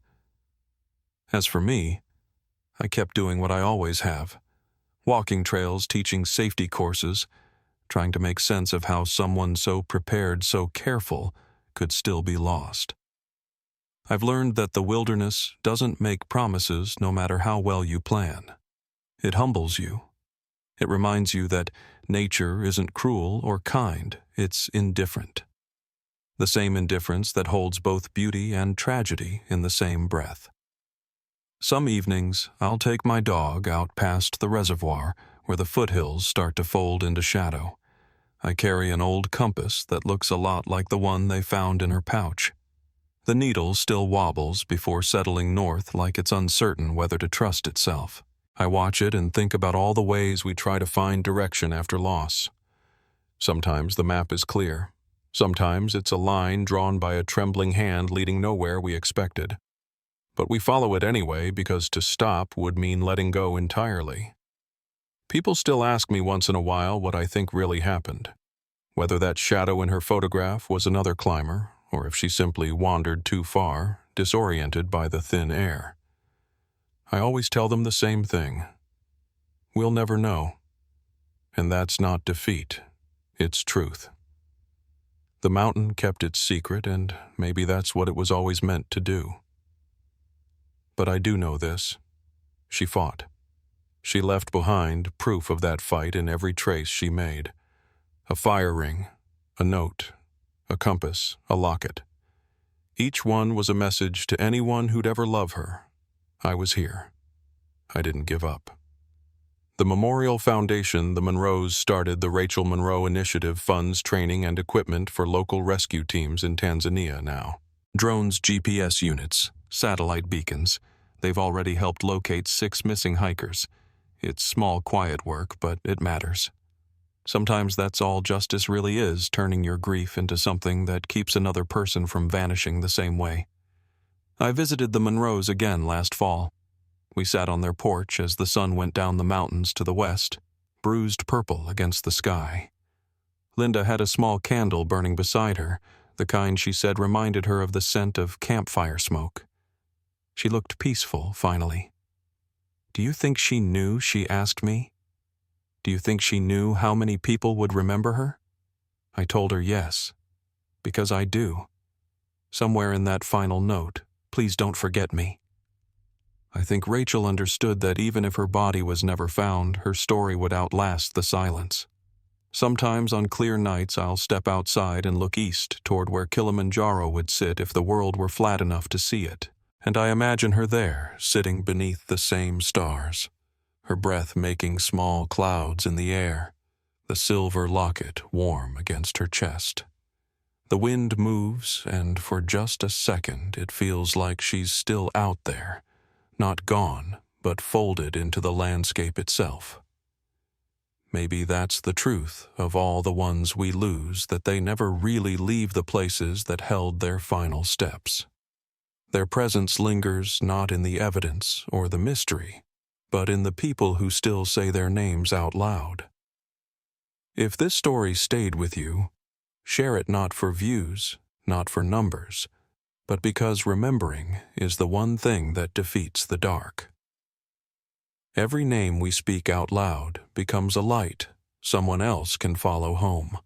Speaker 1: As for me, I kept doing what I always have. Walking trails, teaching safety courses, trying to make sense of how someone so prepared, so careful, could still be lost. I've learned that the wilderness doesn't make promises no matter how well you plan. It humbles you. It reminds you that nature isn't cruel or kind, it's indifferent. The same indifference that holds both beauty and tragedy in the same breath. Some evenings, I'll take my dog out past the reservoir where the foothills start to fold into shadow. I carry an old compass that looks a lot like the one they found in her pouch. The needle still wobbles before settling north, like it's uncertain whether to trust itself. I watch it and think about all the ways we try to find direction after loss. Sometimes the map is clear. Sometimes it's a line drawn by a trembling hand leading nowhere we expected. But we follow it anyway because to stop would mean letting go entirely. People still ask me once in a while what I think really happened. Whether that shadow in her photograph was another climber, or if she simply wandered too far, disoriented by the thin air. I always tell them the same thing. We'll never know. And that's not defeat, it's truth. The mountain kept its secret, and maybe that's what it was always meant to do. But I do know this. She fought. She left behind proof of that fight in every trace she made. A fire ring, a note, a compass, a locket. Each one was a message to anyone who'd ever love her. I was here. I didn't give up. The Memorial Foundation, the Monroes started the Rachel Monroe Initiative, funds training and equipment for local rescue teams in Tanzania now. Drones, GPS units, satellite beacons. They've already helped locate 6 missing hikers. It's small, quiet work, but it matters. Sometimes that's all justice really is, turning your grief into something that keeps another person from vanishing the same way. I visited the Monroes again last fall. We sat on their porch as the sun went down the mountains to the west, bruised purple against the sky. Linda had a small candle burning beside her, the kind she said reminded her of the scent of campfire smoke. She looked peaceful, finally. "Do you think she knew?" she asked me. "Do you think she knew how many people would remember her?" I told her yes, because I do. Somewhere in that final note, "Please don't forget me." I think Rachel understood that even if her body was never found, her story would outlast the silence. Sometimes on clear nights I'll step outside and look east toward where Kilimanjaro would sit if the world were flat enough to see it, and I imagine her there, sitting beneath the same stars, her breath making small clouds in the air, the silver locket warm against her chest. The wind moves, and for just a second it feels like she's still out there, not gone, but folded into the landscape itself. Maybe that's the truth of all the ones we lose, that they never really leave the places that held their final steps. Their presence lingers not in the evidence or the mystery, but in the people who still say their names out loud. If this story stayed with you, share it not for views, not for numbers, but because remembering is the one thing that defeats the dark. Every name we speak out loud becomes a light someone else can follow home.